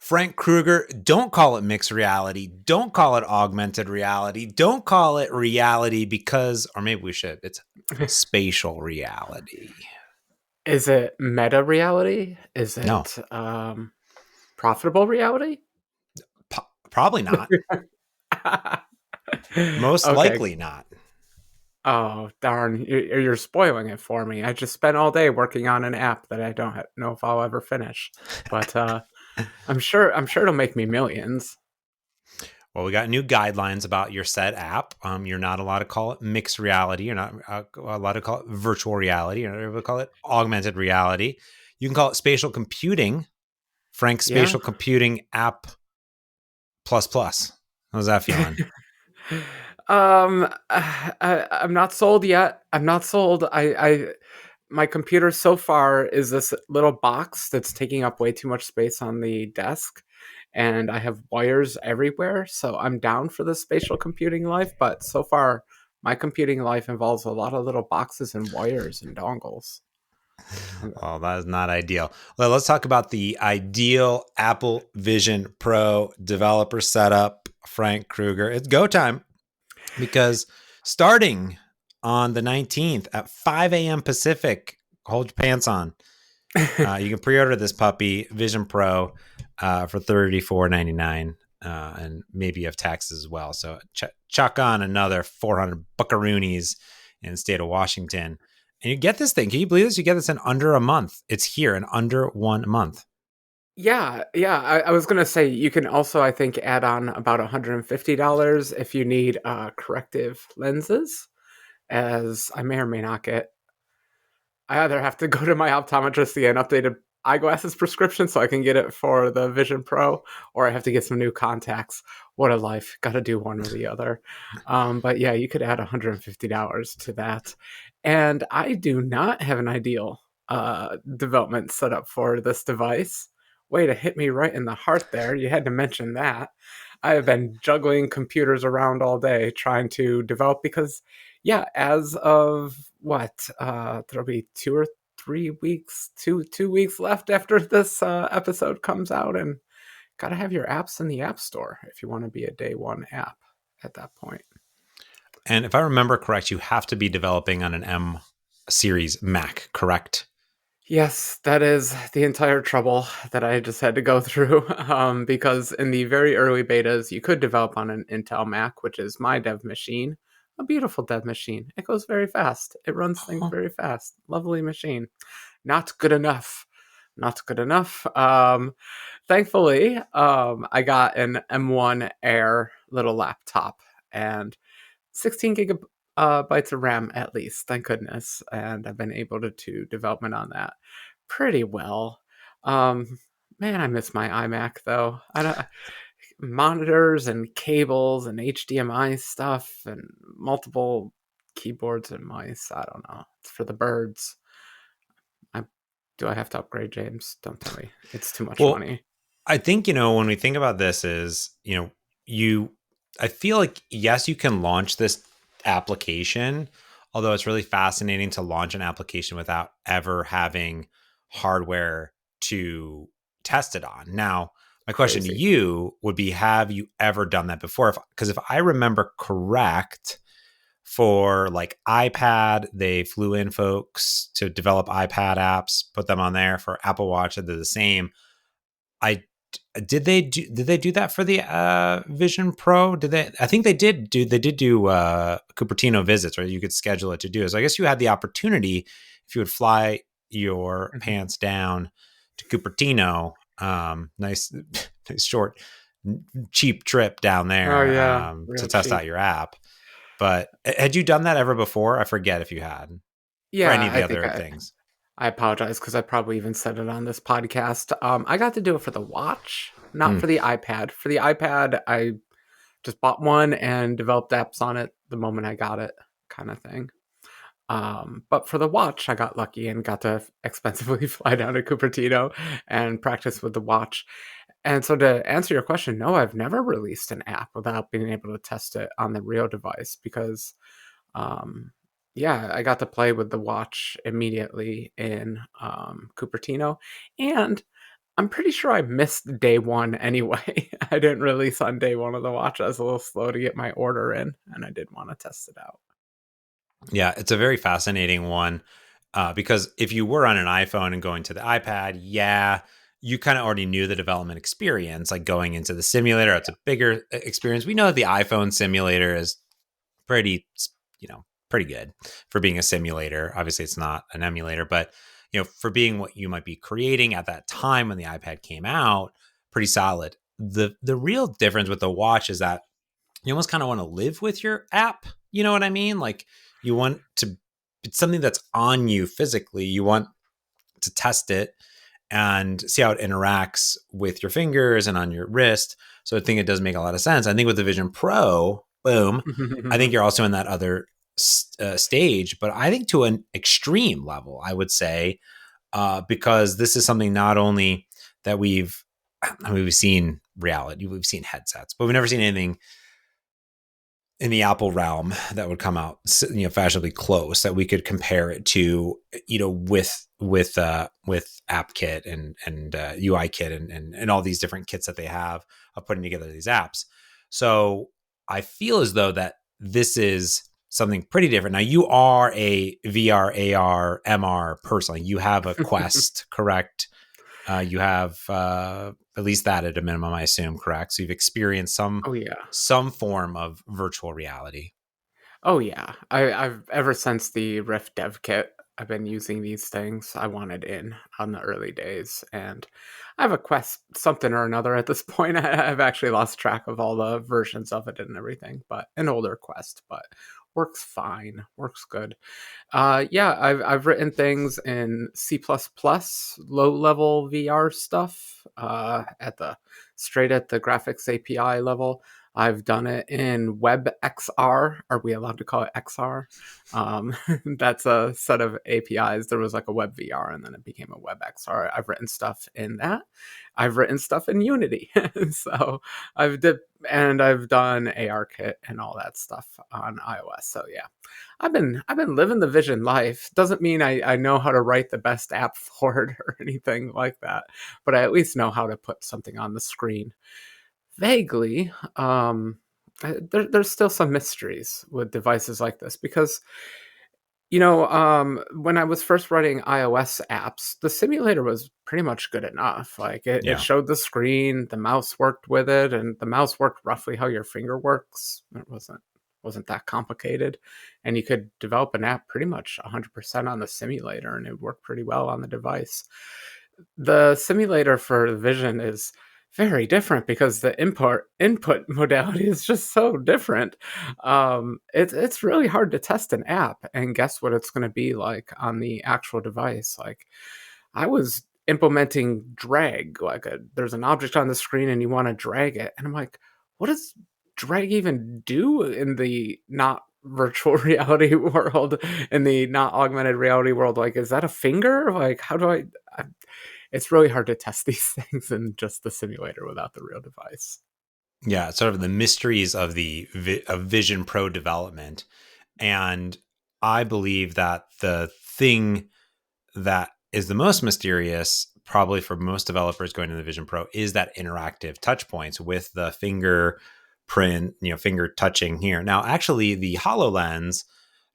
Frank Krueger, don't call it mixed reality. Don't call it augmented reality. Don't call it reality because, or maybe we should. It's spatial reality. Is it meta reality? Is No, it profitable reality? probably not. Most Okay. likely not. Oh, darn. You're spoiling it for me. I just spent all day working on an app that I don't know if I'll ever finish. But I'm sure it'll make me millions. Well, we got new guidelines about your said app. You're not allowed to call it mixed reality. You're not allowed to call it virtual reality. You're not allowed to call it augmented reality. You can call it spatial computing. Frank's Yeah. spatial computing app plus plus. How's that feeling? I'm not sold yet. I'm not sold. My computer so far is this little box that's taking up way too much space on the desk, and I have wires everywhere. So I'm down for the spatial computing life, but so far my computing life involves a lot of little boxes and wires and dongles. Oh, that is not ideal. Well, let's talk about the ideal Apple Vision Pro developer setup. Frank Krueger. It's go time because starting on the 19th at 5 a.m. Pacific, hold your pants on. You can pre-order this puppy Vision Pro for $34.99, and maybe you have taxes as well. So chuck on another 400 buckaroonies in the state of Washington, and you get this thing. Can you believe this? You get this in under a month. It's here in under 1 month. Yeah. I was gonna say you can also, I think, add on about $150 if you need corrective lenses, as I may or may not get. I either have to go to my optometrist to get an updated eyeglasses prescription so I can get it for the Vision Pro, or I have to get some new contacts. What a life. Got to do one or the other. But yeah, you could add $150 to that. And I do not have an ideal development setup for this device. Way to hit me right in the heart there. You had to mention that. I have been juggling computers around all day trying to develop because, yeah, as of what, there'll be 2 or 3 weeks, two weeks left after this episode comes out, and gotta have your apps in the app store if you want to be a day one app at that point. And if I remember correct, you have to be developing on an M series Mac, correct? Yes, that is the entire trouble that I just had to go through. Because in the very early betas, you could develop on an Intel Mac, which is my dev machine. A beautiful dev machine. It goes very fast. It runs things very fast. Lovely machine. Not good enough. Not good enough. Thankfully, I got an M1 Air little laptop and 16 gigabytes of RAM at least, thank goodness. And I've been able to development on that pretty well. Um, Man, I miss my iMac though. I don't monitors and cables and HDMI stuff and multiple keyboards and mice. I don't know. It's for the birds. I Do I have to upgrade, James? Don't tell me. It's too much Well, money. I think, when we think about this is, I feel like, yes, you can launch this application, although it's really fascinating to launch an application without ever having hardware to test it on. Now, my question to Crazy. you would be, have you ever done that before? Because if I remember correct, for like iPad, they flew in folks to develop iPad apps, put them on there. For Apple Watch, they did the same. I did they do that for the Vision Pro? Did they? I think they did do Cupertino visits, or you could schedule it to do. So I guess you had the opportunity if you would fly your Mhm. pants down to Cupertino. Nice, nice short, cheap trip down Oh there yeah, to real test cheap. out your app. But had you done that ever before? I forget if you had for any Yeah, of the I think other things. I apologize because I probably even said it on this podcast. I got to do it for the watch, not Hmm. for the iPad. For the iPad, I just bought one and developed apps on it the moment I got it, kind of thing. But for the watch, I got lucky and got to expensively fly down to Cupertino and practice with the watch. And so to answer your question, no, I've never released an app without being able to test it on the real device because um, yeah, I got to play with the watch immediately in Cupertino, and I'm pretty sure I missed day one anyway. I didn't release on day one of the watch. I was a little slow to get my order in, and I did want to test it out. Yeah, it's a very fascinating one because if you were on an iPhone and going to the iPad, yeah, you kind of already knew the development experience, like going into the simulator. It's a bigger experience. We know the iPhone simulator is pretty, pretty good for being a simulator. Obviously, it's not an emulator, but for being what you might be creating at that time when the iPad came out, pretty solid. The real difference with the watch is that you almost kind of want to live with your app. You know what I mean? Like you want to, it's something that's on you physically. You want to test it and see how it interacts with your fingers and on your wrist. So I think it does make a lot of sense. I think with the Vision Pro, boom, I think you're also in that other stage, but I think to an extreme level, I would say, because this is something not only that we've seen reality, we've seen headsets, but we've never seen anything in the Apple realm that would come out, fashionably close that we could compare it to, with AppKit and UI Kit and all these different kits that they have of putting together these apps. So I feel as though that this is something pretty different. Now you are a VR, AR, MR person. You have a Quest, correct? You have at least that at a minimum, I assume, correct? So you've experienced Oh yeah. some form of virtual reality. Oh yeah. I've ever since the Rift Dev Kit, I've been using these things. I wanted in on the early days, and I have a Quest something or another at this point. I've actually lost track of all the versions of it and everything, but an older Quest, but works fine, works good. Yeah, I've written things in C++, low level VR stuff, at the straight at the graphics API level. I've done it in WebXR. Are we allowed to call it XR? That's a set of APIs. There was like a Web VR, and then it became a WebXR. I've written stuff in that. I've written stuff in Unity. So I've done ARKit and all that stuff on iOS. So yeah, I've been living the Vision life. Doesn't mean I know how to write the best app for it or anything like that, but I at least know how to put something on the screen vaguely. There's still some mysteries with devices like this because when I was first writing iOS apps, the simulator was pretty much good enough. Like it Yeah. showed the screen, the mouse worked with it, and the mouse worked roughly how your finger works. It wasn't that complicated, and you could develop an app pretty much 100% on the simulator, and it worked pretty well on the device. The simulator for Vision is very different because the input modality is just so different. It's really hard to test an app and guess what it's going to be like on the actual device. Like I was implementing drag, like there's an object on the screen and you want to drag it, and I'm like, what does drag even do in the not virtual reality world, in the not augmented reality world? Like, is that a finger? Like, how do I it's really hard to test these things in just the simulator without the real device. Yeah, sort of the mysteries of of Vision Pro development. And I believe that the thing that is the most mysterious, probably for most developers going to the Vision Pro, is that interactive touch points with the fingerprint, finger touching here. Now, actually, the HoloLens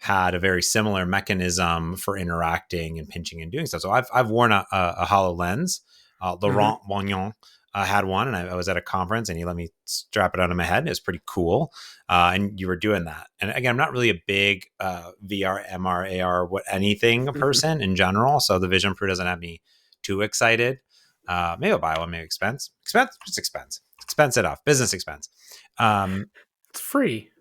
had a very similar mechanism for interacting and pinching and doing stuff. So I've worn a HoloLens. Mhm. Laurent Wagnon had one, and I was at a conference, and he let me strap it onto my head. It was pretty cool, and you were doing that. And again, I'm not really a big VR, MR, AR, anything person in general, so the Vision Pro doesn't have me too excited. Maybe I'll buy one. Maybe just expense it off, business expense. Um, It's free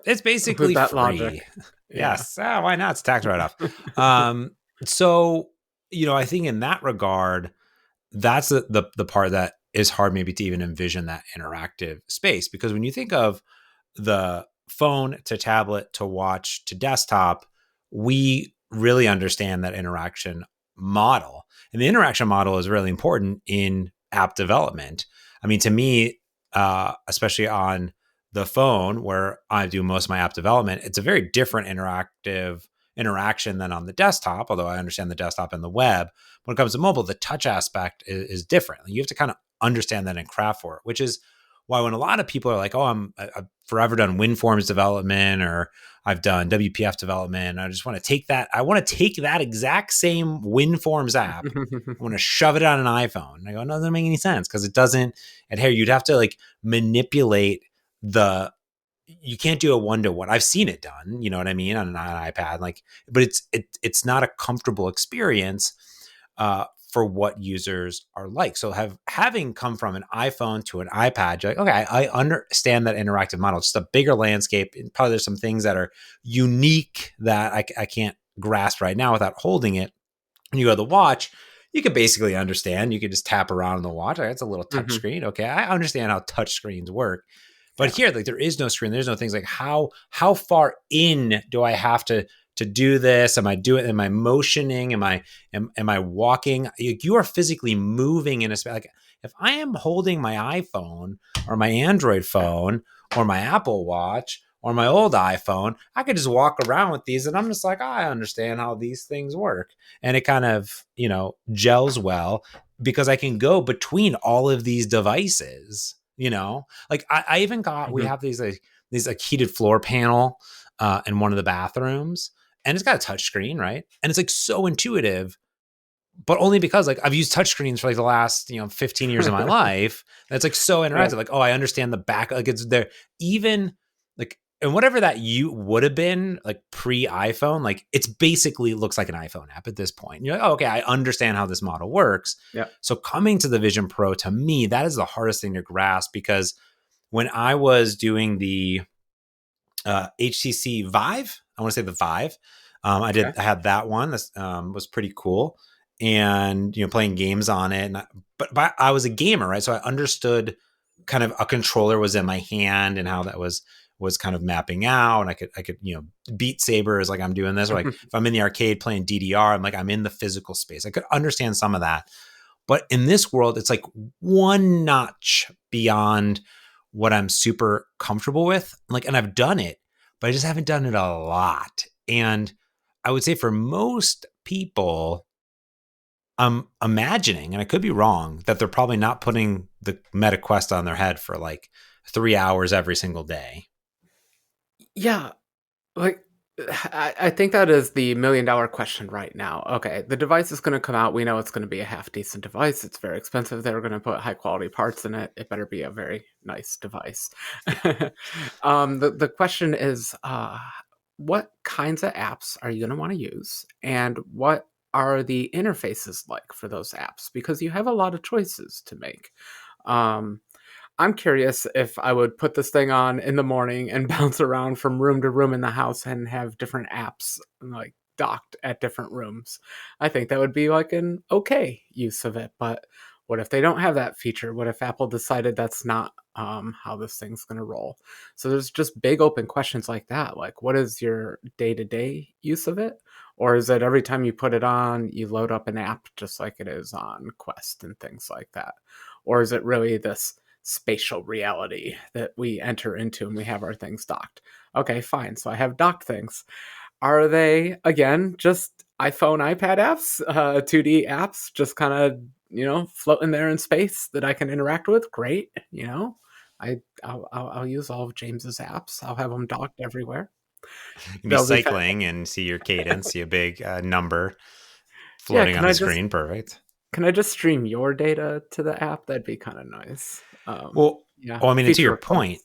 it's basically with that free. logic. Yeah. Yes, why not? It's tax write off. Um, so I think in that regard, that's the part that is hard maybe to even envision that interactive space, because when you think of the phone to tablet to watch to desktop, we really understand that interaction model. And the interaction model is really important in app development. I mean, to me, especially on the phone where I do most of my app development, it's a very different interactive interaction than on the desktop, although I understand the desktop and the web. When it comes to mobile, the touch aspect is different. You have to kind of understand that and craft for it, which is why when a lot of people are like, oh, I've forever done WinForms development, or I've done WPF development, I just want to take that. I want to take that exact same WinForms app. I want to shove it on an iPhone. And I go, no, that doesn't make any sense because it doesn't adhere. You'd have to like manipulate the, you can't do a one-to-one. I've seen it done, you know what I mean, on an iPad, like, but it's not a comfortable experience for what users are like. So having come from an iPhone to an iPad, you're like, okay, I understand that interactive model. It's just a bigger landscape. And probably there's some things that are unique that I can't grasp right now without holding it. When you go to the watch, you can basically understand. You can just tap around on the watch. It's a little touch screen. Okay, I understand how touch screens work. But Yeah. here, like, there is no screen. There's no things like how far in do I have to do this? Am I motioning? Am I walking? You are physically moving in a space. Like, if I am holding my iPhone or my Android phone or my Apple Watch or my old iPhone, I could just walk around with these and I'm just like, oh, I understand how these things work. And it kind of, gels well because I can go between all of these devices, like I even got, we Mhm. have these like heated floor panel in one of the bathrooms, and it's got a touch screen, right? And it's like so intuitive, but only because like I've used touchscreens for like the last 15 years of my life. That's like so Yeah. interactive. Like, oh, I understand the back. Like, it's there. Even like, and whatever that you would have been like pre iPhone, like it's basically looks like an iPhone app at this point. And you're like, oh, okay, I understand how this model works. Yeah. So coming to the Vision Pro, to me, that is the hardest thing to grasp, because when I was doing the HTC Vive, I want to say the Vive, Okay. I had that one. This was pretty cool, and playing games on it. But I was a gamer, right? So I understood kind of a controller was in my hand and how that was kind of mapping out. And I could Beat Saber is like I'm doing this, or like if I'm in the arcade playing DDR, I'm like I'm in the physical space. I could understand some of that, but in this world, it's like one notch beyond what I'm super comfortable with. Like, and I've done it, but I just haven't done it a lot. And I would say for most people, I'm imagining, and I could be wrong, that they're probably not putting the Meta Quest on their head for like 3 hours every single day. Yeah. Like, I think that is the $1,000,000 question right now. Okay, the device is going to come out. We know it's going to be a half decent device. It's very expensive. They're going to put high quality parts in it. It better be a very nice device. The question is, what kinds of apps are you going to want to use, and what are the interfaces like for those apps? Because you have a lot of choices to make. Um, I'm curious if I would put this thing on in the morning and bounce around from room to room in the house and have different apps like docked at different rooms. I think that would be like an okay use of it. But what if they don't have that feature? What if Apple decided that's not how this thing's going to roll? So there's just big open questions like that. Like, what is your day to day use of it? Or is it every time you put it on, you load up an app just like it is on Quest and things like that? Or is it really this spatial reality that we enter into and we have our things docked? Okay, fine. So I have docked things. Are they, again, just iPhone, iPad apps, 2D apps, just kind of, floating there in space that I can interact with? Great. I'll use all of James's apps. I'll have them docked everywhere. You can be They'll be cycling and see your cadence, see a big number yeah. floating on the screen. Perfect. Can I just stream your data to the app? That'd be kind of nice. Well, Yeah, well, I mean, and to feature your point,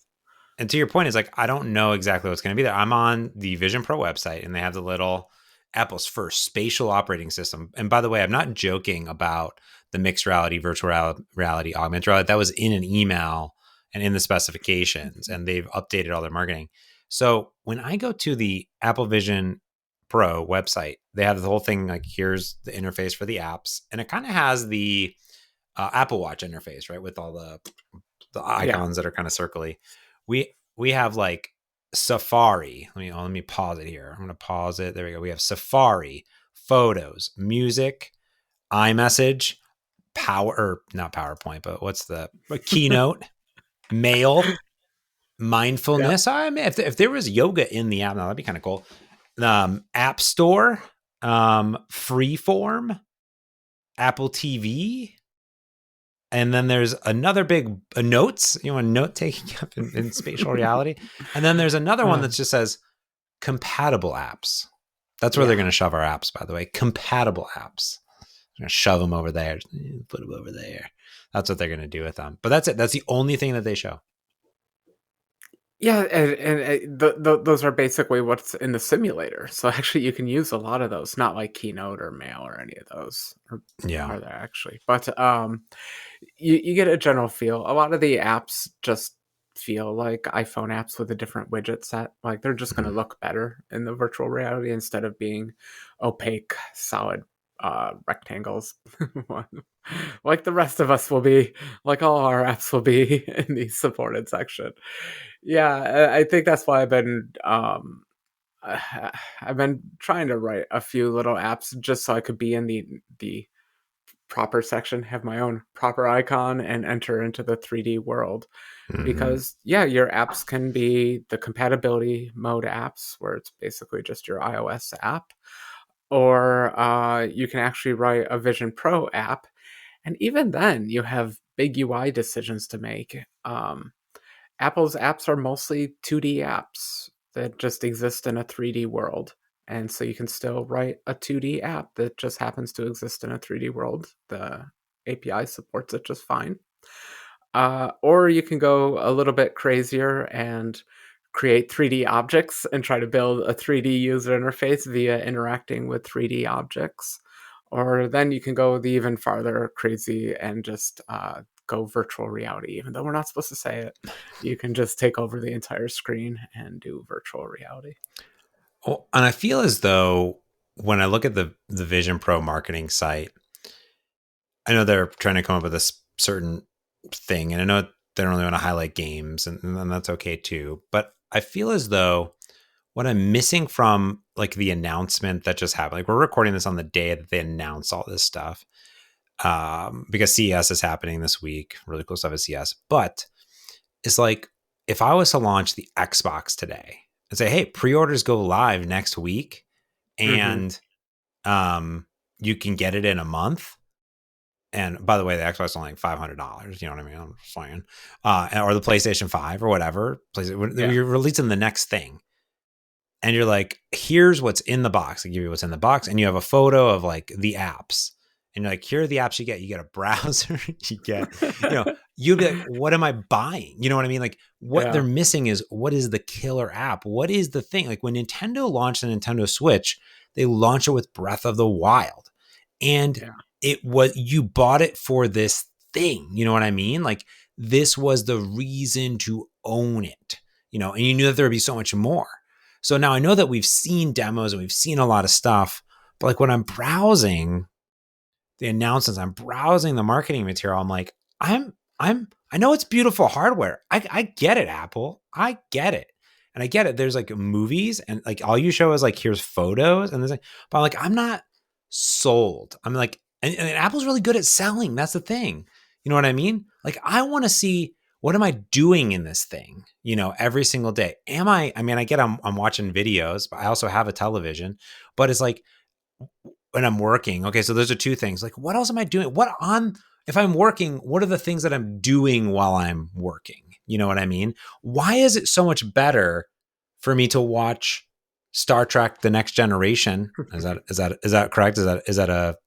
requests. is like I don't know exactly what's going to be there. I'm on the Vision Pro website, and they have the little Apple's first spatial operating system. And by the way, I'm not joking about the mixed reality, virtual reality, augmented reality. That was in an email and in the specifications, and they've updated all their marketing. So when I go to the Apple Vision Pro website, they have the whole thing like here's the interface for the apps, and it kind of has the Apple Watch interface, right, with all the Yeah. icons that are kind of circly. We have like Safari. Let me pause it here. I'm going to pause it. There we go. We have Safari, Photos, Music, iMessage, Power, or not PowerPoint, but what's the Keynote, Mail, Yeah. Mindfulness. I mean, if there was yoga in the app, now that'd be kind of cool. App Store, Freeform, Apple TV, and then there's another big notes, note taking up in spatial reality. And then there's another one that Um, just says compatible apps. That's where they're yeah. going to shove our apps, by the way. Compatible apps. They're going to shove them over there, put them over there. That's what they're going to do with them. But that's it. That's the only thing that they show. Yeah, and those are basically what's in the simulator. So actually, you can use a lot of those. Not like Keynote or Mail or any of those. Or Yeah. are there actually? But you get a general feel. A lot of the apps just feel like iPhone apps with a different widget set. Like they're just going to Mhm. look better in the virtual reality instead of being opaque, solid rectangles, like the rest of us will be, like all our apps will be in the supported section. Yeah, I think that's why I've been trying to write a few little apps just so I could be in the proper section, have my own proper icon, and enter into the 3D world. Mhm. Because yeah, your apps can be the compatibility mode apps, where it's basically just your iOS app, or you can actually write a Vision Pro app, and even then, you have big UI decisions to make. Apple's apps are mostly 2D apps that just exist in a 3D world. And so you can still write a 2D app that just happens to exist in a 3D world. The API supports it just fine. Or you can go a little bit crazier and create 3D objects and try to build a 3D user interface via interacting with 3D objects. Or then you can go the even farther crazy and just go virtual reality, even though we're not supposed to say it. You can just take over the entire screen and do virtual reality. Oh, and I feel as though when I look at the Vision Pro marketing site, I know they're trying to come up with a certain thing, and I know they don't really want to highlight games, and that's okay too. But I feel as though what I'm missing from like the announcement that just happened, like we're recording this on the day that they announced all this stuff, because CES is happening this week, really cool stuff at CES. But it's like if I was to launch the Xbox today and say, "Hey, pre-orders go live next week," Hmm. and you can get it in a month. And by the way, the Xbox is only like $500. You know what I mean? I'm just saying, or the PlayStation 5 or whatever. Yeah. You're releasing the next thing, and you're like, here's what's in the box. They give you what's in the box, and you have a photo of like the apps, and you're like, here are the apps you get. You get a browser, you get, you'd be like, what am I buying? You know what I mean? Like, what they're Yeah. missing is what is the killer app? What is the thing? Like when Nintendo launched the Nintendo Switch, they launched it with Breath of the Wild, and Yeah. it was you bought it for this thing. You know what I mean? Like this was the reason to own it. And you knew that there would be so much more. So now I know that we've seen demos and we've seen a lot of stuff, but like when I'm browsing the announcements, I'm browsing the marketing material, I'm like, I know it's beautiful hardware. I get it, Apple. I get it. And I get it. There's like movies and like all you show is like here's photos and there's like, but I'm like, I'm not sold. I'm like, and Apple's really good at selling. That's the thing. You know what I mean? Like I want to see what am I doing in this thing, every single day. I mean, I get I'm watching videos, but I also have a television, but it's like when I'm working. Okay, so those are two things. Like, what else am I doing? If I'm working, what are the things that I'm doing while I'm working? You know what I mean? Why is it so much better for me to watch Star Trek: The Next Generation? Is that correct? Is that a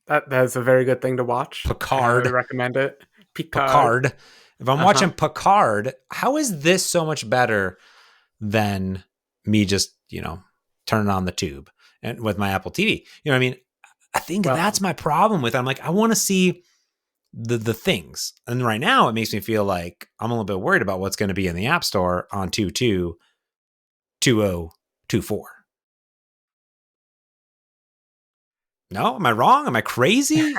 That is a very good thing to watch. I highly Picard? recommend it. Picard. Picard. If I'm Uh huh. watching Picard, how is this so much better than me just turning on the tube and with my Apple TV? You know what I mean? I think Well, that's my problem with it. I'm like, I want to see the things. And right now it makes me feel like I'm a little bit worried about what's going to be in the App Store on 222024. No, am I wrong? Am I crazy?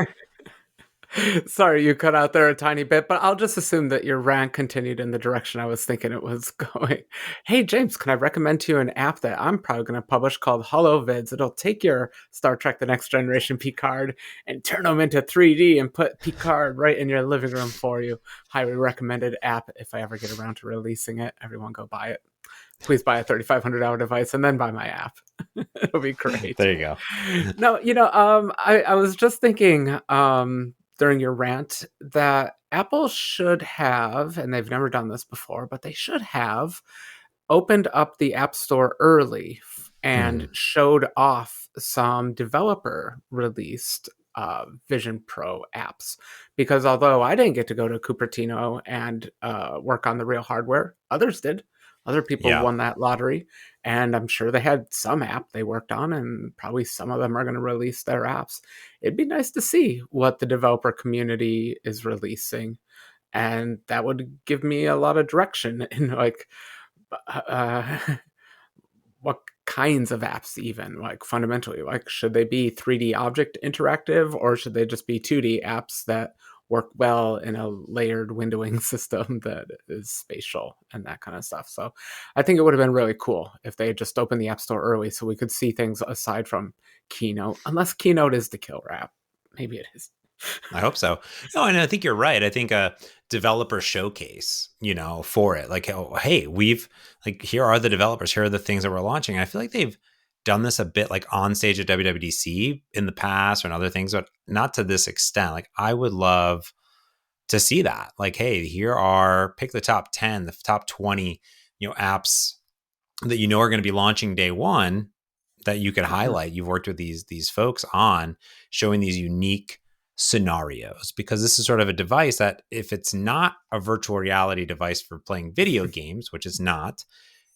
Sorry, you cut out there a tiny bit, but I'll just assume that your rant continued in the direction I was thinking it was going. Hey, James, can I recommend to you an app that I'm probably going to publish called HoloVids? It'll take your Star Trek The Next Generation Picard and turn them into 3D and put Picard right in your living room for you. Highly recommended app if I ever get around to releasing it. Everyone go buy it. Please buy a $3,500 device and then buy my app. It'll be great. There you go. No, I was just thinking during your rant that Apple should have, and they've never done this before, but they should have opened up the App Store early and Mm, showed off some developer released Vision Pro apps. Because although I didn't get to go to Cupertino and work on the real hardware, others did. Other people yeah. won that lottery, and I'm sure they had some app they worked on, and probably some of them are going to release their apps. It'd be nice to see what the developer community is releasing, and that would give me a lot of direction in like uh, what kinds of apps even like fundamentally like should they be 3D object interactive or should they just be 2D apps that work well in a layered windowing system that is spatial and that kind of stuff. So I think it would have been really cool if they had just opened the app store early so we could see things aside from Keynote, unless Keynote is the killer app. Maybe it is. I hope so. No, and I think you're right. I think a developer showcase, for it. Like, oh, hey, we've like here are the developers. Here are the things that we're launching. I feel like they've done this a bit like on stage at WWDC in the past and other things, but not to this extent. Like, I would love to see that. Like, hey, here are pick the top 10, the top 20, apps that are going to be launching day one that you could Mhm. highlight. You've worked with these folks on showing these unique scenarios because this is sort of a device that if it's not a virtual reality device for playing video games, which is not,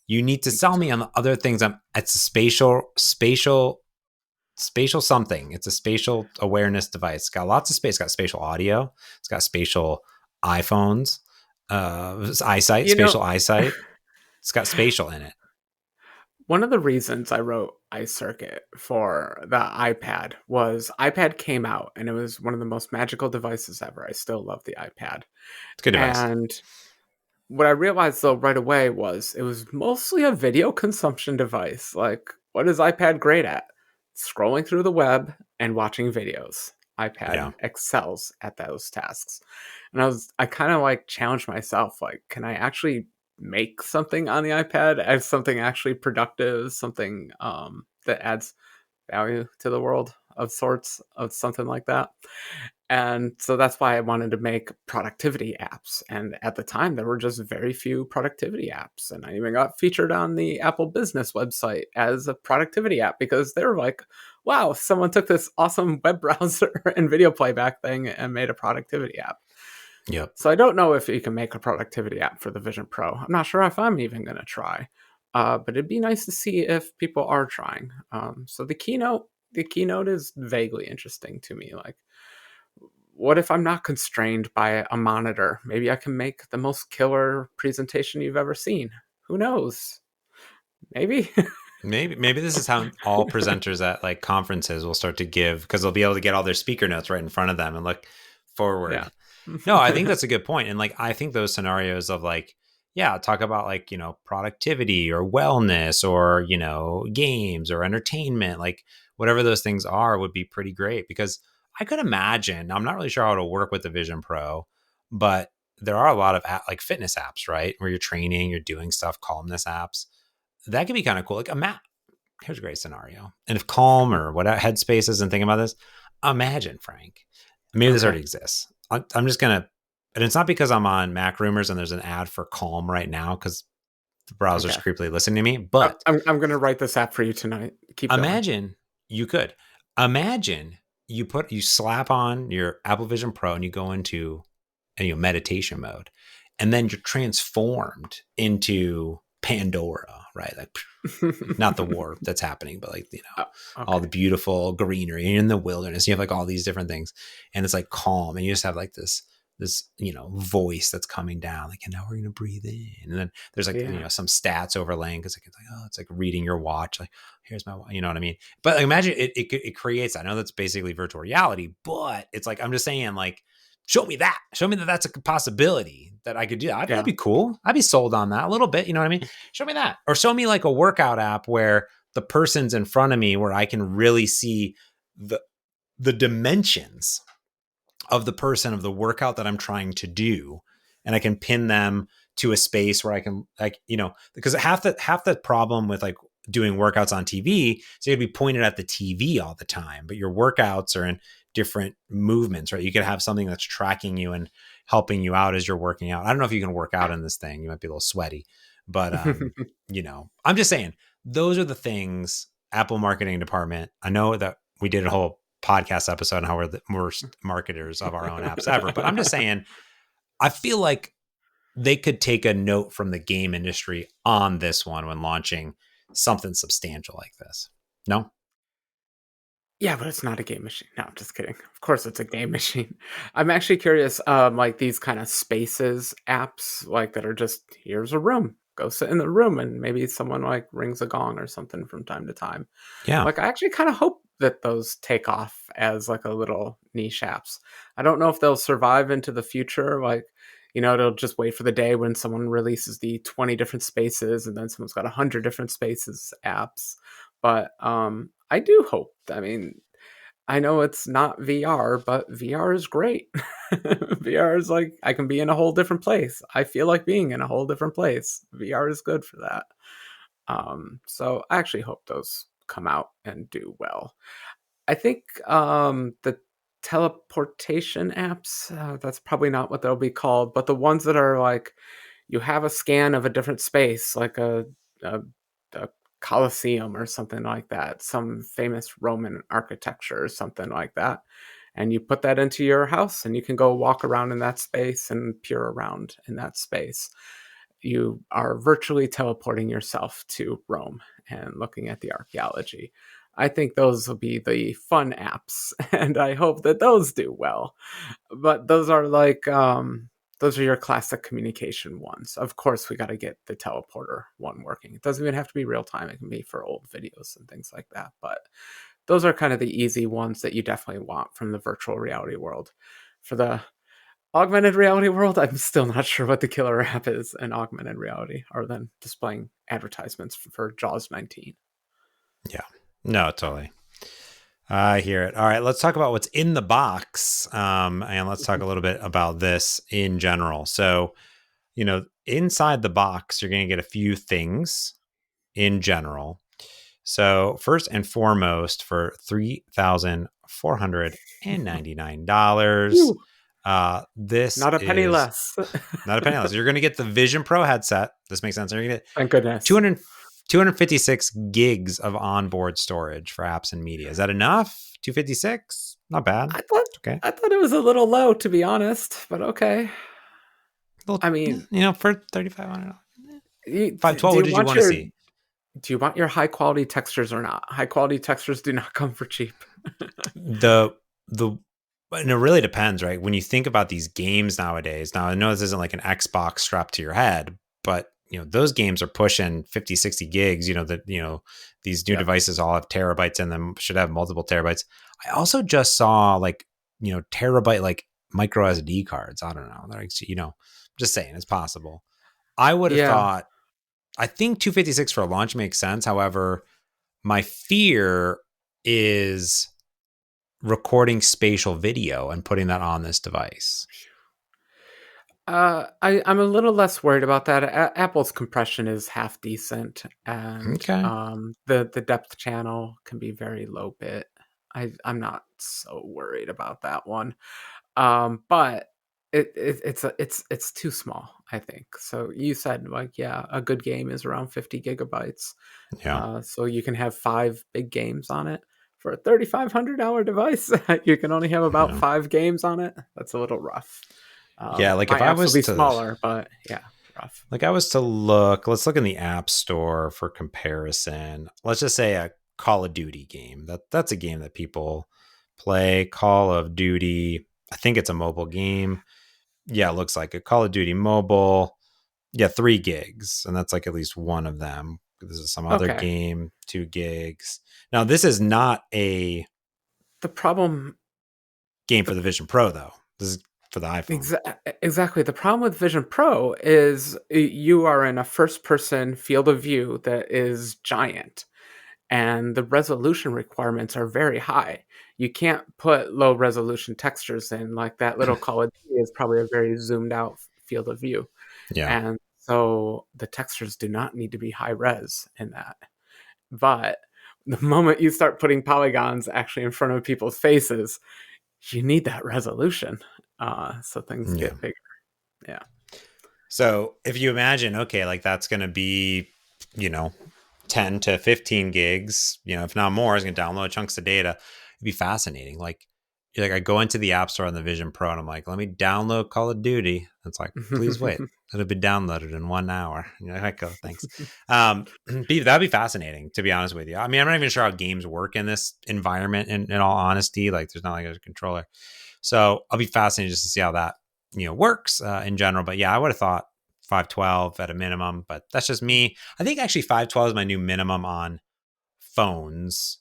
you need to sell me on the other things. It's a spatial something. It's a spatial awareness device. It's got lots of space. It's got spatial audio. It's got spatial iPhones, eyesight, You know, spatial eyesight. It's got spatial in it. one of the reasons I wrote iCircuit for the iPad was iPad came out and it was one of the most magical devices ever. I still love the iPad. It's a good device. And what I realized though right away was it was mostly a video consumption device. Like, what is iPad great at? Scrolling through the web and watching videos. Yeah. iPad excels at those tasks. And I kind of like challenged myself, like, can I actually make something on the iPad as something actually productive, something that adds value to the world of sorts of something like that. And so that's why I wanted to make productivity apps. And at the time, there were just very few productivity apps. And I even got featured on the Apple Business website as a productivity app because they were like, wow, someone took this awesome web browser and video playback thing and made a productivity app. Yep. So I don't know if you can make a productivity app for the Vision Pro. I'm not sure if I'm even going to try, but it'd be nice to see if people are trying. So the keynote is vaguely interesting to me. Like, what if I'm not constrained by a monitor? Maybe I can make the most killer presentation you've ever seen. Who knows? Maybe. Maybe this is how all presenters at like conferences will start to give because they'll be able to get all their speaker notes right in front of them and look Yeah. forward. No, I think that's a good point. And like I think those scenarios of like, yeah, talk about like, productivity or wellness or, games or entertainment, like whatever those things are would be pretty great because I could imagine, I'm not really sure how it'll work with the Vision Pro, but there are a lot of like fitness apps, right? Where you're training, you're doing stuff, calmness apps. That could be kind of cool. Like a map. Here's a great scenario. And if Calm or what Headspace isn't thinking about this, imagine, Frank, maybe this Okay. already exists. I'm just going to, and it's not because I'm on Mac Rumors and there's an ad for Calm right now because the browser's Okay. creepily listening to me. But I'm going to write this app for you tonight. Keep going. imagine you could. Imagine you slap on your Apple Vision Pro and you go into meditation mode. And then you're transformed into Pandora, right? Like not the war that's happening, but like, Oh, all the okay. beautiful greenery in the wilderness. You have like all these different things and it's like calm and you just have like this this, voice that's coming down, like, and now we're going to breathe in. And then there's like, Yeah. some stats overlaying, because it's like, oh, it's like reading your watch. Like, here's my watch, you know what I mean? But like, imagine it creates, I know that's basically virtual reality, but it's like, I'm just saying, like, show me that that's a possibility that I could do that. That'd Yeah. be cool. I'd be sold on that a little bit. You know what I mean? Show me that. Or show me like a workout app where the person's in front of me, where I can really see the dimensions of the person, of the workout that I'm trying to do. And I can pin them to a space where I can, like, because half the problem with like doing workouts on TV, so you'd be pointed at the TV all the time, but your workouts are in different movements, right? You could have something that's tracking you and helping you out as you're working out. I don't know if you can work out in this thing. You might be a little sweaty, but I'm just saying, those are the things. Apple marketing department, I know that we did a whole podcast episode on how we're the worst marketers of our own apps ever, but I'm just saying, I feel like they could take a note from the game industry on this one when launching something substantial like this. No? Yeah, but it's not a game machine. No, I'm just kidding. Of course it's a game machine. I'm actually curious, like these kind of spaces apps, like that are just, here's a room, go sit in the room, and maybe someone like rings a gong or something from time to time. Yeah. Like, I actually kind of hope that those take off as like a little niche apps. I don't know if they'll survive into the future. Like, they'll just wait for the day when someone releases the 20 different spaces, and then someone's got 100 different spaces apps. But I do hope. I mean, I know it's not VR, but VR is great. VR is like, I can be in a whole different place. I feel like being in a whole different place. VR is good for that. So I actually hope those come out and do well. I think the teleportation apps, that's probably not what they'll be called, but the ones that are like, you have a scan of a different space, like a, a Colosseum or something like that, some famous Roman architecture or something like that. And you put that into your house, and you can go walk around in that space and peer around in that space. You are virtually teleporting yourself to Rome and looking at the archaeology. I think those will be the fun apps, and I hope that those do well. But those are like, those are your classic communication ones. Of course, we got to get the teleporter one working. It doesn't even have to be real time. It can be for old videos and things like that. But those are kind of the easy ones that you definitely want from the virtual reality world. For the augmented reality world, I'm still not sure what the killer app is in augmented reality, other than displaying advertisements for Jaws 19. Yeah. No, totally. I hear it. All right, let's talk about what's in the box, and let's talk a little bit about this in general. So, inside the box, you're going to get a few things in general. So, first and foremost, for $3,499, Whew, this not a penny is less. not a penny less. You're going to get the Vision Pro headset. This makes sense. You're going to get Thank goodness. 200, 256 gigs of onboard storage for apps and media. Is that enough? 256? Not bad. I thought Okay. I thought it was a little low, to be honest, but okay. Little, I mean, for $3,500. you, 512, do what you did you want want to your see? do you want your high quality textures or not? High quality textures do not come for cheap. The and it really depends, right? When you think about these games nowadays, now I know this isn't like an Xbox strapped to your head, but those games are pushing 50, 60 gigs, these new Yep. devices all have terabytes in them, should have multiple terabytes. I also just saw like, terabyte, like micro SD cards. I don't know. They're like, just saying it's possible. I would have Yeah. thought, I think 256 for a launch makes sense. However, my fear is recording spatial video and putting that on this device. I'm a little less worried about that. Apple's compression is half decent, and Okay. the depth channel can be very low bit. I'm not so worried about that one. But it's too small, I think. So you said, like, yeah, a good game is around 50 gigabytes. Yeah. So you can have 5 big games on it. For a $3,500 device, you can only have about Yeah. 5 games on it. That's a little rough. Yeah. Like My if I apps will was be to, smaller, but yeah, rough. let's look in the App Store for comparison. Let's just say a Call of Duty game. That's a game that people play. Call of Duty. I think it's a mobile game. Yeah, it looks like a Call of Duty Mobile. Yeah, 3 gigs, and that's like at least one of them. This is some other Okay. game, 2 gigs. Now, this is not a The problem, game for the the Vision Pro, though. This is for the iPhone. exactly. The problem with Vision Pro is you are in a first person field of view that is giant, and the resolution requirements are very high. You can't put low resolution textures in, like that little Call of Duty is probably a very zoomed out field of view. Yeah, And so the textures do not need to be high res in that. But the moment you start putting polygons actually in front of people's faces, you need that resolution. So things yeah. get bigger. Yeah. So if you imagine, okay, like that's going to be, you know, 10 to 15 gigs, if not more, is going to download chunks of data. It'd be fascinating. Like I go into the App Store on the Vision Pro and I'm like, let me download Call of Duty. It's like, please wait. It'll be downloaded in 1 hour. Like, oh, thanks. That'd be fascinating, to be honest with you. I mean, I'm not even sure how games work in this environment, in all honesty. Like, there's not like a controller. So I'll be fascinated just to see how that, works in general. But yeah, I would have thought 512 at a minimum, but that's just me. I think actually 512 is my new minimum on phones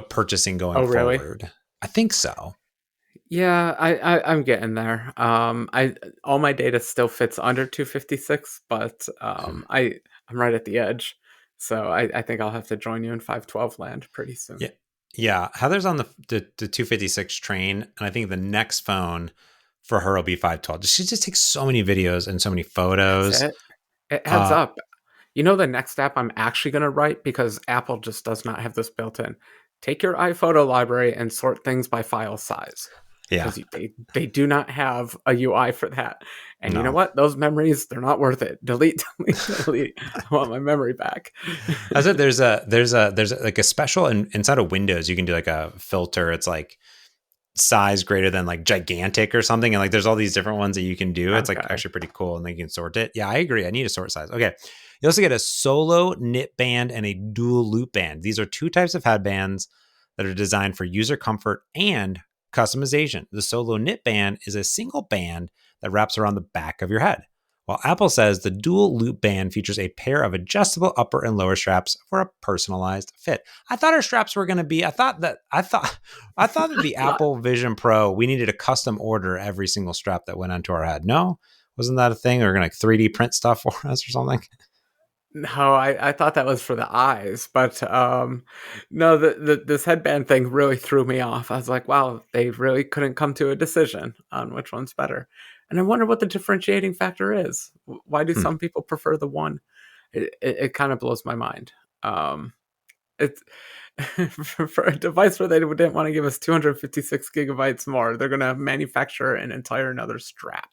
purchasing going Oh, really? forward. I think so. Yeah, I'm getting there. I all my data still fits under 256, but I'm right at the edge. So I think I'll have to join you in 512 land pretty soon. Yeah. Yeah. Heather's on the 256 train. And I think the next phone for her will be 512. She just takes so many videos and so many That's photos. it. It adds Uh, up. You know the next app I'm actually going to write because Apple just does not have this built in. Take your iPhoto library and sort things by file size yeah. because they do not have a UI for that. And you know No. what? Those memories, they're not worth it. Delete, delete, delete. I want my memory back. I said there's like a special inside of Windows, you can do like a filter. It's like size greater than like gigantic or something. And like there's all these different ones that you can do. It's like Okay. actually pretty cool. And then you can sort it. Yeah, I agree. I need a sort size. Okay. You also get a solo knit band and a dual loop band. These are two types of headbands that are designed for user comfort and customization. The solo knit band is a single band that wraps around the back of your head. While Apple says the dual loop band features a pair of adjustable upper and lower straps for a personalized fit. I thought our straps were going to be, I thought that the What? Apple Vision Pro, we needed a custom order every single strap that went onto our head. No, wasn't that a thing? They were going to 3D print stuff for us or something. No, I thought that was for the eyes, but no, this headband thing really threw me off. I was like, wow, they really couldn't come to a decision on which one's better. And I wonder what the differentiating factor is. Why do Hmm. some people prefer the one? It kind of blows my mind. It's for a device where they didn't want to give us 256 gigabytes more, they're going to manufacture an entire another strap.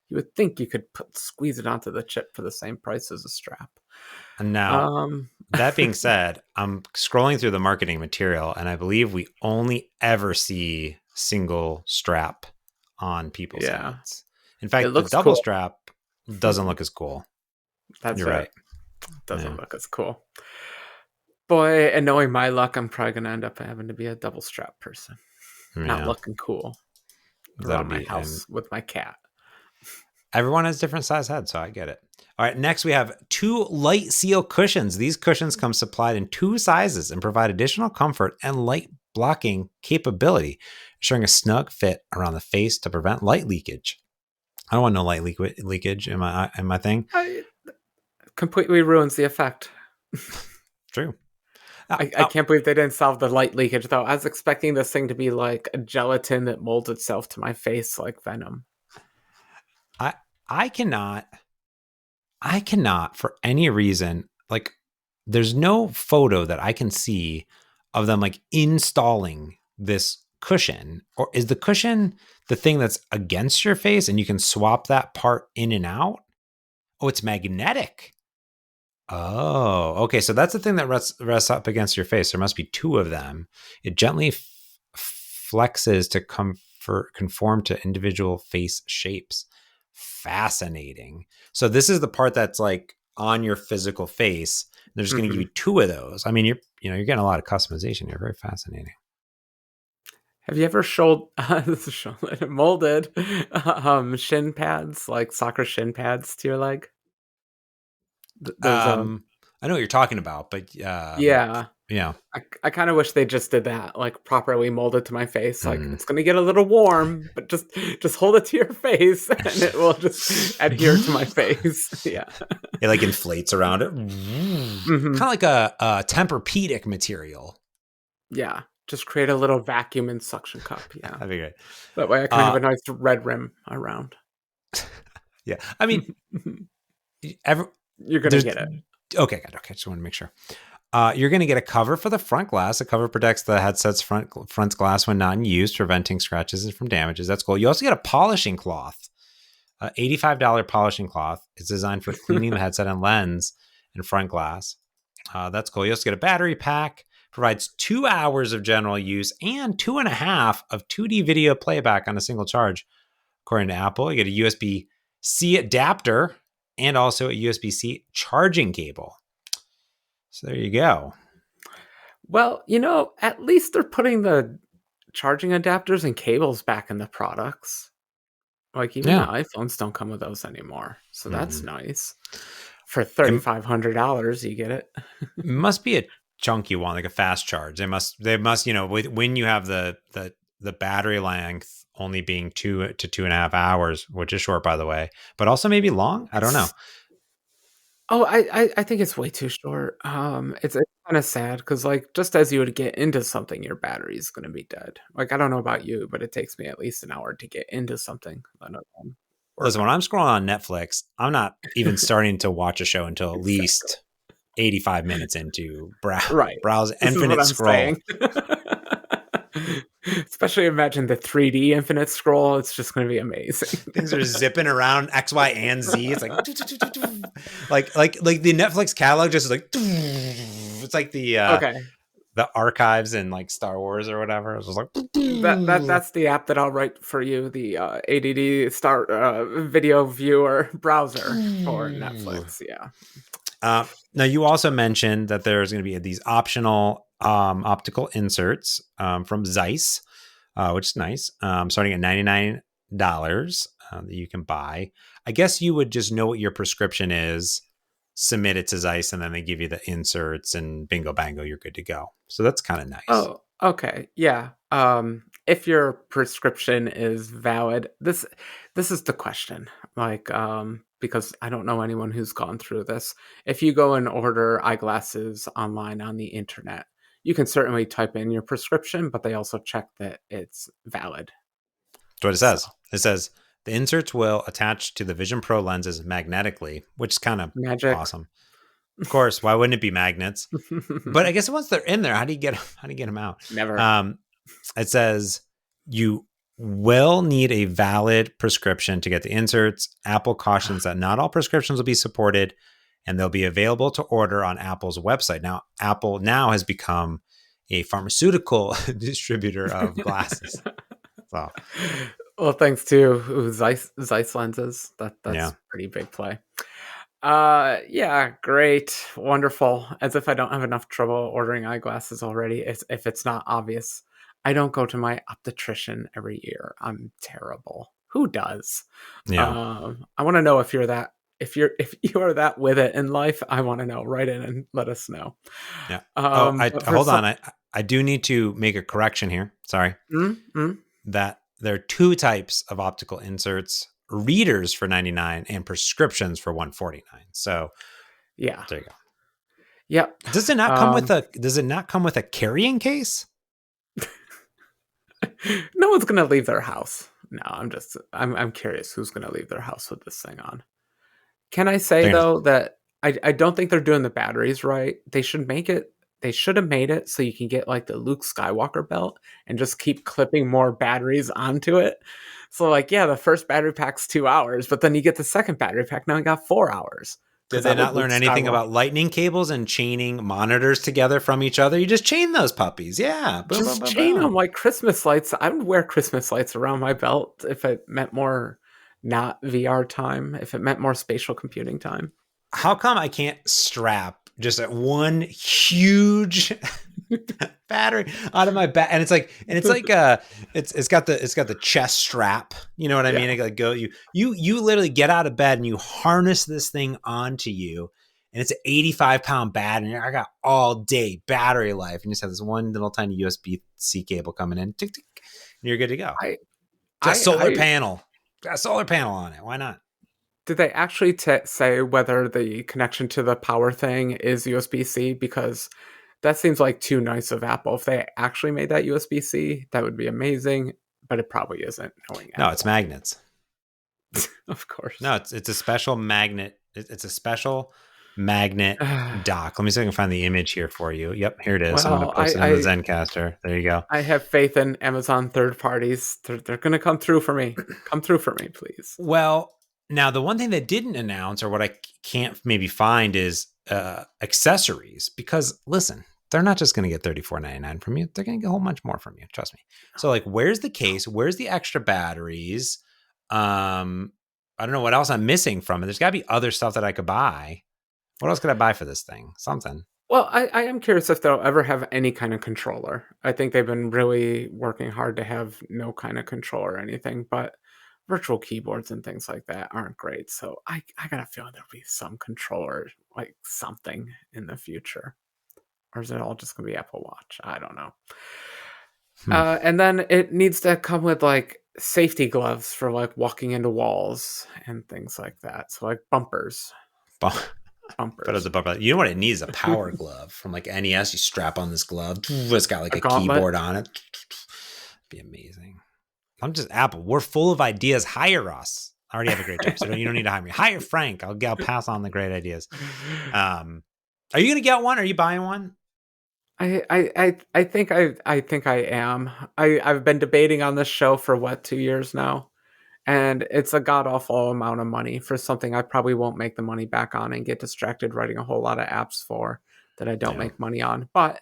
You would think you could squeeze it onto the chip for the same price as a strap. And now, Um, that being said, I'm scrolling through the marketing material and I believe we only ever see single strap on people's yeah, heads. In it fact, the looks double cool. strap doesn't look as cool. That's You're it. right. Doesn't Yeah. look as cool. Boy, and knowing my luck, I'm probably gonna end up having to be a double strap person, not Yeah. looking cool That'll around my be, and house with my cat. everyone has different size heads, so I get it. All right, next we have 2 light seal cushions. These cushions come supplied in 2 sizes and provide additional comfort and light blocking capability, ensuring a snug fit around the face to prevent light leakage. I don't want no light leakage in my thing. It completely ruins the effect. True. I can't believe they didn't solve the light leakage though. I was expecting this thing to be like a gelatin that molds itself to my face like venom. I I cannot for any reason, like, there's no photo that I can see of them like installing this cushion. Or is the cushion the thing that's against your face and you can swap that part in and out? Oh, it's magnetic. Oh, okay. So that's the thing that rests up against your face. There must be 2 of them. It gently flexes to conform to individual face shapes. Fascinating. So this is the part that's like on your physical face. They're just going to give Hmm. you 2 of those. I mean, you're getting a lot of customization here. Very fascinating. Have you ever molded shin pads, like soccer shin pads to your leg? There's a I know what you're talking about, but yeah. yeah. I kind of wish they just did that, like properly molded to my face. Like Mm. it's gonna get a little warm, but just hold it to your face, and it will just adhere to my face. Yeah. It like inflates around it. Hmm. Kind of like a Tempur-Pedic material. Yeah. Just create a little vacuum and suction cup. Yeah. That'd be great. That way I can have Uh, a nice red rim around. yeah. I mean, ever You're gonna there's get it. okay, good. Okay, just want to make sure. You're going to get a cover for the front glass. The cover protects the headset's front glass when not in use, preventing scratches and from damages. That's cool. You also get a polishing cloth, $85 polishing cloth. It's designed for cleaning the headset and lens and front glass. That's cool. You also get a battery pack. Provides 2 hours of general use and 2.5 of 2D video playback on a single charge. According to Apple, you get a USB-C adapter and also a USB-C charging cable. So there you go. Well, at least they're putting the charging adapters and cables back in the products. Like even the Yeah. iPhones don't come with those anymore. So that's Mm-hmm. nice. For It $3,500, you get it. must be a chunky one, like a fast charge. They must, when you have the battery length only being 2 to 2.5 hours, which is short, by the way, but also maybe long. I don't know. It's Oh, I think it's way too short. It's kinda sad because, like, just as you would get into something, your battery's gonna be dead. Like, I don't know about you, but it takes me at least an hour to get into something, let alone work Listen, on when I'm scrolling on Netflix, I'm not even starting to watch a show until at exactly. least 85 minutes into Right. browse This is what infinite I'm scroll. saying. Especially imagine the 3D infinite scroll, it's just gonna be amazing. Things are zipping around X, Y, and Z. It's like like the Netflix catalog just like it's like Okay. the archives in like Star Wars or whatever. It was just like That's the app that I'll write for you, the, ADD start, video viewer browser for Netflix, yeah. now you also mentioned that there's going to be these optional optical inserts from Zeiss, which is nice. Starting at $99 that you can buy. I guess you would just know what your prescription is, submit it to Zeiss, and then they give you the inserts, and bingo bango, you're good to go. So that's kind of nice. Oh, okay. Yeah. If your prescription is valid, this is the question. Like, because I don't know anyone who's gone through this. If you go and order eyeglasses online on the internet, you can certainly type in your prescription, but they also check that it's valid. That's what it So says. It says the inserts will attach to the Vision Pro lenses magnetically, which is kind of magic. awesome. Of course, why wouldn't it be magnets? But I guess once they're in there, how do you get them out? Never. Um, it says you will need a valid prescription to get the inserts. Apple cautions that not all prescriptions will be supported, and they'll be available to order on Apple's website. Now, Apple now has become a pharmaceutical distributor of glasses. So Well, thanks to Zeiss lenses. That's yeah, pretty big play. Yeah, great, wonderful. As if I don't have enough trouble ordering eyeglasses already. If it's not obvious, I don't go to my optician every year. I'm terrible. Who does? yeah, I want to know if you're that. If you are that with it in life, I want to know. Write in and let us know. yeah. Oh, I But for hold some, on. I do need to make a correction here. Sorry. mm, mm, That there are two types of optical inserts: readers for 99 and prescriptions for 149. So yeah, there you go. yep. Does Um, it not come with a carrying case? no one's gonna leave their house. No, I'm curious who's gonna leave their house with this thing on. Can I say They're gonna, though that I don't think they're doing the batteries right. They should have made it so you can get like the Luke Skywalker belt and just keep clipping more batteries onto it. So like yeah, the first battery pack's 2 hours, but then you get the second battery pack, now you got 4 hours. did Because they that was not Luke learn anything Skywalker. about lightning cables and chaining monitors together from each other? You just chain those puppies. Yeah. Boom, boom, Just boom, chain them boom. like Christmas lights. I would wear Christmas lights around my belt if it meant more not VR time, if it meant more spatial computing time. How come I can't strap just at one huge battery out of my back, and it's like it's got the chest strap. You know what I mean? Yeah. It like go you literally get out of bed and you harness this thing onto you, and it's an 85-pound battery. And I got all day battery life, and you just have this one little tiny USB-C cable coming in, tick tick, and you're good to go. I Got a solar I panel, got a solar panel on it. Why not? did they actually say whether the connection to the power thing is USB-C? Because that seems like too nice of Apple. If they actually made that USB-C, that would be amazing, but it probably isn't, knowing No, it's Apple. magnets. Of course. No, it's a special magnet. It's a special magnet dock. Let me see if I can find the image here for you. Yep, here it is. I'm going to Well, post it on the Zencaster. There you go. I have faith in Amazon third parties. They're going to come through for me. Come through for me, please. Well, now the one thing they didn't announce, or what I can't maybe find, is accessories. Because listen, they're not just going to get $34.99 from you. They're going to get a whole bunch more from you. Trust me. So, like, where's the case? Where's the extra batteries? I don't know what else I'm missing from it. There's got to be other stuff that I could buy. What else could I buy for this thing? Something. Well, I am curious if they'll ever have any kind of controller. I think they've been really working hard to have no kind of controller or anything, but virtual keyboards and things like that aren't great. So I got a feeling there'll be some controller, like something in the future. Or is it all just going to be Apple Watch? I don't know. And then it needs to come with like safety gloves for like walking into walls and things like that. So like bumpers. But as a bumper, you know what it needs? A power glove from like NES. You strap on this glove. It's got like a keyboard on it. Be amazing. I'm just Apple. We're full of ideas. Hire us. I already have a great job, so you don't need to hire me. Hire Frank. I'll pass on the great ideas. Are you gonna get one? Are you buying one? I think I am. I've been debating on this show for 2 years now. And it's a god awful amount of money for something I probably won't make the money back on and get distracted writing a whole lot of apps for that I don't make money on. But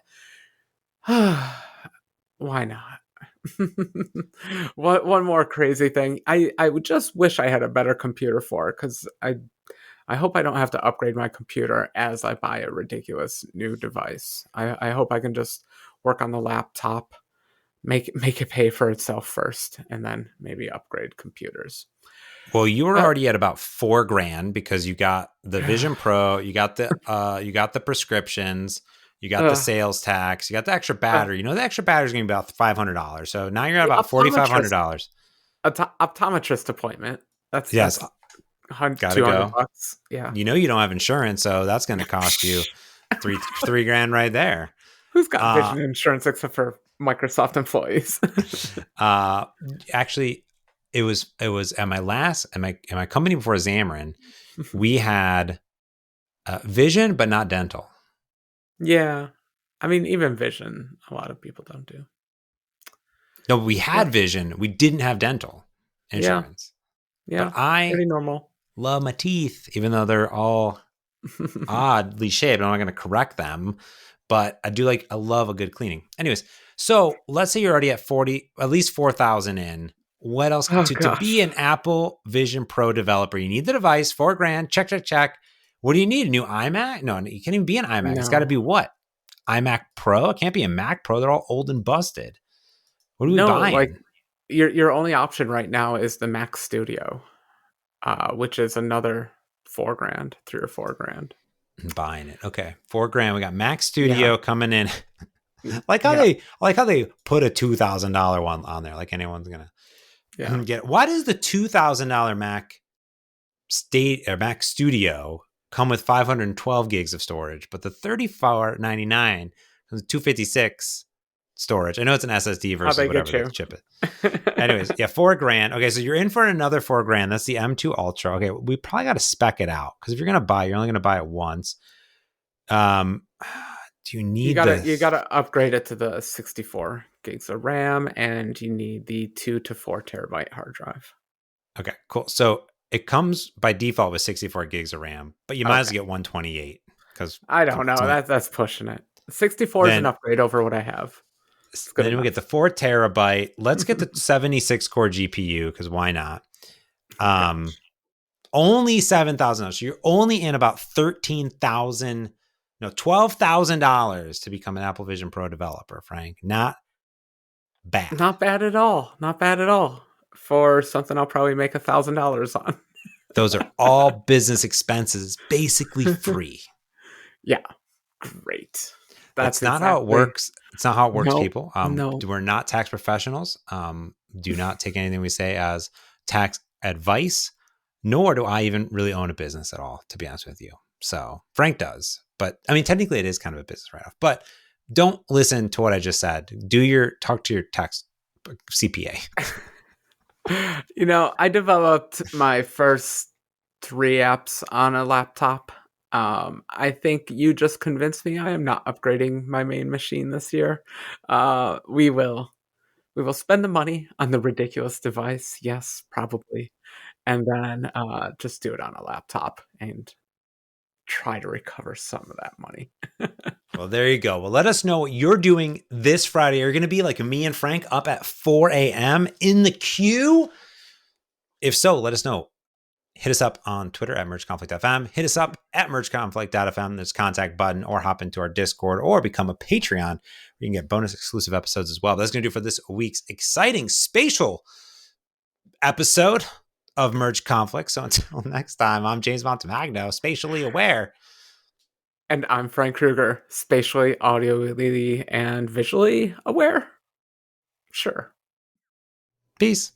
why not? One more crazy thing. I would just wish I had a better computer for it, because I hope I don't have to upgrade my computer as I buy a ridiculous new device. I hope I can just work on the laptop, make it pay for itself first, and then maybe upgrade computers. Well, you were already at about $4,000 because you got the Vision Pro, you got the prescriptions, you got the sales tax, you got the extra battery. You know, the extra battery is going to be about $500. So now you're at about $4,500. Optometrist appointment. That's yes. Gotta go. $200. Yeah. You know you don't have insurance, so that's going to cost you $3,000 right there. Who's got vision insurance except for Microsoft employees? Actually, it was at my company before Xamarin, we had vision, but not dental. Yeah. I mean, even vision, a lot of people don't do. No, we had vision. We didn't have dental insurance. Yeah. But I pretty normal. Love my teeth, even though they're all oddly shaped. I'm not going to correct them, but I love a good cleaning. Anyways, so let's say you're already at at least 4,000 in. What else to be an Apple Vision Pro developer? You need the device, $4,000. Check. What do you need? A new iMac? No, you can't even be an iMac. No. It's got to be what? iMac Pro? It can't be a Mac Pro. They're all old and busted. What are we buying? Like your only option right now is the Mac Studio, which is another $4,000, $3,000 or $4,000. I'm buying it. Okay, $4,000. We got Mac Studio coming in. like how they put a $2,000 one on there. Like anyone's gonna get. Why does the $2,000 Mac Studio come with 512 gigs of storage, but the $34.99 comes with 256 storage? I know it's an SSD versus whatever they chip it. Anyways, yeah, $4,000. Okay, so you're in for another $4,000. That's the M2 Ultra. Okay, we probably got to spec it out, because if you're gonna buy, you're only gonna buy it once. Do you need? You gotta upgrade it to the 64 gigs of RAM, and you need the 2 to 4 terabyte hard drive. Okay, cool. So it comes by default with 64 gigs of RAM, but you might as well get 128, because I don't know. That's pushing it. 64 is an upgrade over what I have. Then we get the 4 terabyte. Let's get the 76 core GPU, because why not? Only $7,000. So you're only in about $13,000 No, $12,000 to become an Apple Vision Pro developer, Frank. Not bad. Not bad at all. Not bad at all for something I'll probably make $1,000 on. Those are all business expenses, basically free. Yeah, great. That's That's not how it exactly. works. It's not how it works, No, people. no. We're not tax professionals. Do not take anything we say as tax advice, nor do I even really own a business at all, to be honest with you. So Frank does. But I mean, technically it is kind of a business write-off. But don't listen to what I just said. Talk to your tax CPA. I developed my first 3 apps on a laptop. I think you just convinced me I am not upgrading my main machine this year. We will spend the money on the ridiculous device. Yes, probably. And then just do it on a laptop and try to recover some of that money. Well, there you go. Well, let us know what you're doing this Friday. You're going to be like me and Frank up at 4 a.m. in the queue. If so, let us know. Hit us up on Twitter at mergeconflict.fm. Hit us up at mergeconflict.fm. There's a contact button, or hop into our Discord, or become a Patreon where you can get bonus exclusive episodes as well. That's going to do for this week's exciting spatial episode of Merge Conflict. So until next time, I'm James Montemagno, spatially aware. And I'm Frank Kruger, spatially, audially, and visually aware. Sure. Peace.